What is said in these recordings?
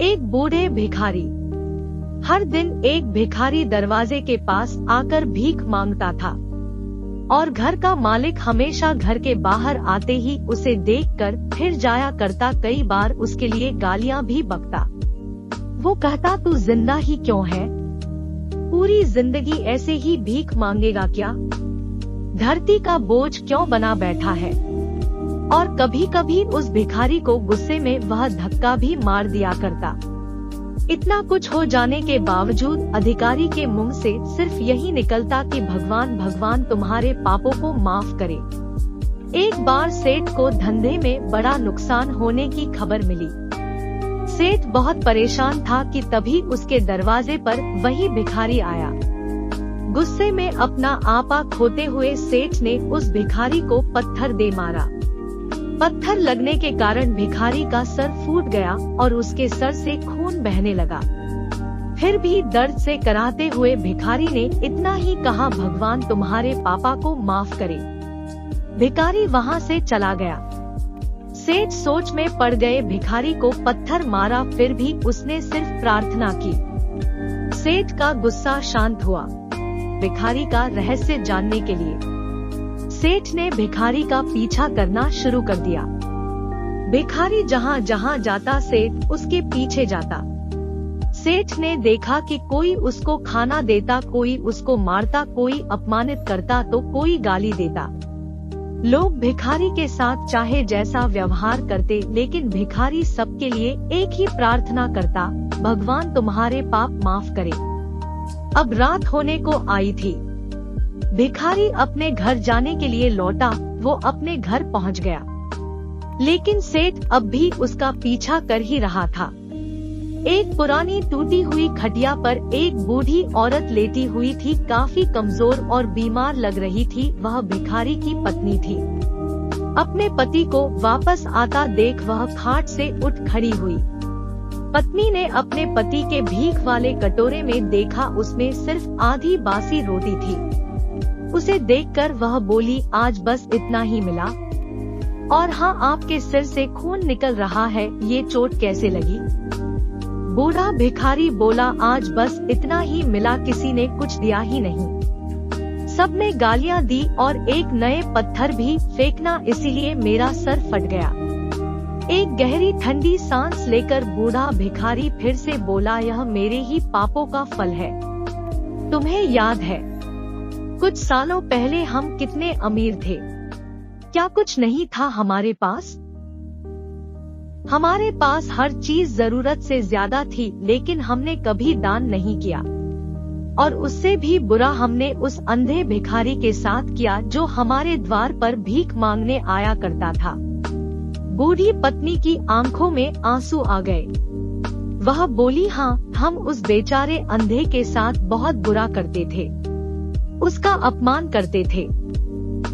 एक बूढ़े भिखारी। हर दिन एक भिखारी दरवाजे के पास आकर भीख मांगता था और घर का मालिक हमेशा घर के बाहर आते ही उसे देखकर फिर जाया करता। कई बार उसके लिए गालियां भी बकता। वो कहता, तू जिंदा ही क्यों है? पूरी जिंदगी ऐसे ही भीख मांगेगा क्या? धरती का बोझ क्यों बना बैठा है? और कभी कभी उस भिखारी को गुस्से में वह धक्का भी मार दिया करता। इतना कुछ हो जाने के बावजूद अधिकारी के मुंह से सिर्फ यही निकलता कि भगवान भगवान तुम्हारे पापों को माफ करे। एक बार सेठ को धंधे में बड़ा नुकसान होने की खबर मिली। सेठ बहुत परेशान था कि तभी उसके दरवाजे पर वही भिखारी आया। गुस्से में अपना आपा खोते हुए सेठ ने उस भिखारी को पत्थर दे मारा। पत्थर लगने के कारण भिखारी का सर फूट गया और उसके सर से खून बहने लगा। फिर भी दर्द से कराहते हुए भिखारी ने इतना ही कहा, भगवान तुम्हारे पापा को माफ करे। भिखारी वहाँ से चला गया। सेठ सोच में पड़ गए। भिखारी को पत्थर मारा, फिर भी उसने सिर्फ प्रार्थना की। सेठ का गुस्सा शांत हुआ। भिखारी का रहस्य जानने के लिए सेठ ने भिखारी का पीछा करना शुरू कर दिया। भिखारी जहाँ जहाँ जाता सेठ उसके पीछे जाता। सेठ ने देखा कि कोई उसको खाना देता, कोई उसको मारता, कोई अपमानित करता तो कोई गाली देता। लोग भिखारी के साथ चाहे जैसा व्यवहार करते, लेकिन भिखारी सबके लिए एक ही प्रार्थना करता, भगवान तुम्हारे पाप माफ करे। अब रात होने को आई थी। भिखारी अपने घर जाने के लिए लौटा। वो अपने घर पहुंच गया, लेकिन सेठ अब भी उसका पीछा कर ही रहा था। एक पुरानी टूटी हुई खटिया पर एक बूढ़ी औरत लेटी हुई थी। काफी कमजोर और बीमार लग रही थी। वह भिखारी की पत्नी थी। अपने पति को वापस आता देख वह खाट से उठ खड़ी हुई। पत्नी ने अपने पति के भीख वाले कटोरे में देखा, उसमें सिर्फ आधी बासी रोटी थी। उसे देखकर वह बोली, आज बस इतना ही मिला? और हाँ, आपके सिर से खून निकल रहा है, ये चोट कैसे लगी? बूढ़ा भिखारी बोला, आज बस इतना ही मिला, किसी ने कुछ दिया ही नहीं। सबने गालियाँ दी और एक नए पत्थर भी फेंकना, इसीलिए मेरा सर फट गया। एक गहरी ठंडी सांस लेकर बूढ़ा भिखारी फिर से बोला, यह मेरे ही पापों का फल है। तुम्हें याद है कुछ सालों पहले हम कितने अमीर थे? क्या कुछ नहीं था हमारे पास? हमारे पास हर चीज जरूरत से ज्यादा थी, लेकिन हमने कभी दान नहीं किया। और उससे भी बुरा हमने उस अंधे भिखारी के साथ किया जो हमारे द्वार पर भीख मांगने आया करता था। बूढ़ी पत्नी की आंखों में आंसू आ गए। वह बोली, हाँ, हम उस बेचारे अंधे के साथ बहुत बुरा करते थे। उसका अपमान करते थे।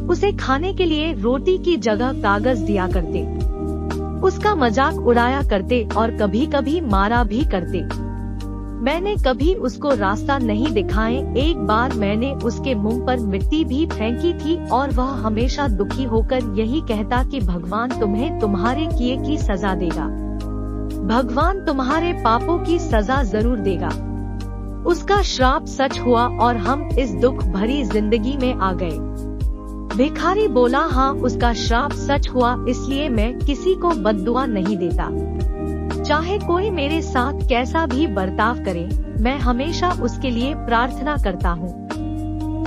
उसे खाने के लिए रोटी की जगह कागज दिया करते। उसका मजाक उड़ाया करते और कभी कभी मारा भी करते। मैंने कभी उसको रास्ता नहीं दिखाए। एक बार मैंने उसके मुंह पर मिट्टी भी फेंकी थी और वह हमेशा दुखी होकर यही कहता कि भगवान तुम्हें तुम्हारे किए की सजा देगा। भगवान तुम्हारे पापों की सजा जरूर देगा। उसका श्राप सच हुआ और हम इस दुख भरी जिंदगी में आ गए। भिखारी बोला, हाँ, उसका श्राप सच हुआ, इसलिए मैं किसी को बद्दुआ नहीं देता। चाहे कोई मेरे साथ कैसा भी बर्ताव करे, मैं हमेशा उसके लिए प्रार्थना करता हूँ।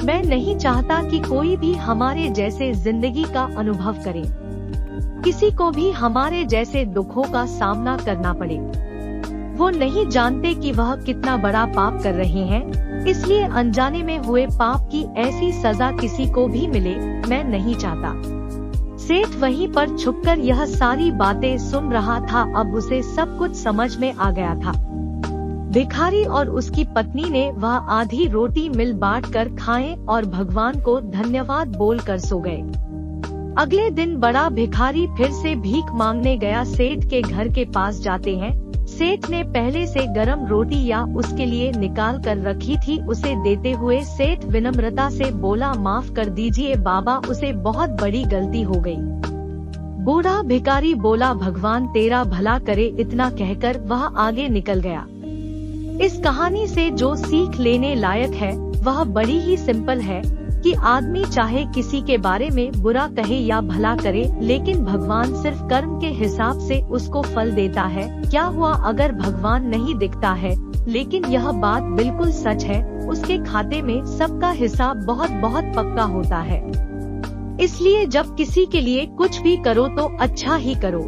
मैं नहीं चाहता कि कोई भी हमारे जैसे जिंदगी का अनुभव करे, किसी को भी हमारे जैसे दुखों का सामना करना पड़े। वो नहीं जानते कि वह कितना बड़ा पाप कर रहे हैं, इसलिए अनजाने में हुए पाप की ऐसी सजा किसी को भी मिले, मैं नहीं चाहता। सेठ वहीं पर छुपकर यह सारी बातें सुन रहा था। अब उसे सब कुछ समझ में आ गया था। भिखारी और उसकी पत्नी ने वह आधी रोटी मिल बांट कर खाए और भगवान को धन्यवाद बोलकर सो गए। अगले दिन बड़ा भिखारी फिर से भीख मांगने गया। सेठ के घर के पास जाते हैं। सेठ ने पहले से गरम रोटी या उसके लिए निकाल कर रखी थी। उसे देते हुए सेठ विनम्रता से बोला, माफ कर दीजिए बाबा, उसे बहुत बड़ी गलती हो गई। बूढ़ा भिखारी बोला, भगवान तेरा भला करे। इतना कहकर वह आगे निकल गया। इस कहानी से जो सीख लेने लायक है वह बड़ी ही सिंपल है कि आदमी चाहे किसी के बारे में बुरा कहे या भला करे, लेकिन भगवान सिर्फ कर्म के हिसाब से उसको फल देता है। क्या हुआ अगर भगवान नहीं दिखता है, लेकिन यह बात बिल्कुल सच है, उसके खाते में सबका हिसाब बहुत बहुत पक्का होता है। इसलिए जब किसी के लिए कुछ भी करो तो अच्छा ही करो।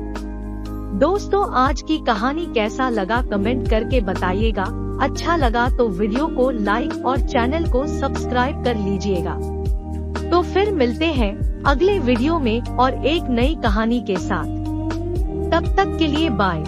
दोस्तों, आज की कहानी कैसा लगा कमेंट करके बताइएगा। अच्छा लगा तो वीडियो को लाइक और चैनल को सब्सक्राइब कर लीजिएगा। तो फिर मिलते हैं अगले वीडियो में और एक नई कहानी के साथ। तब तक के लिए बाय।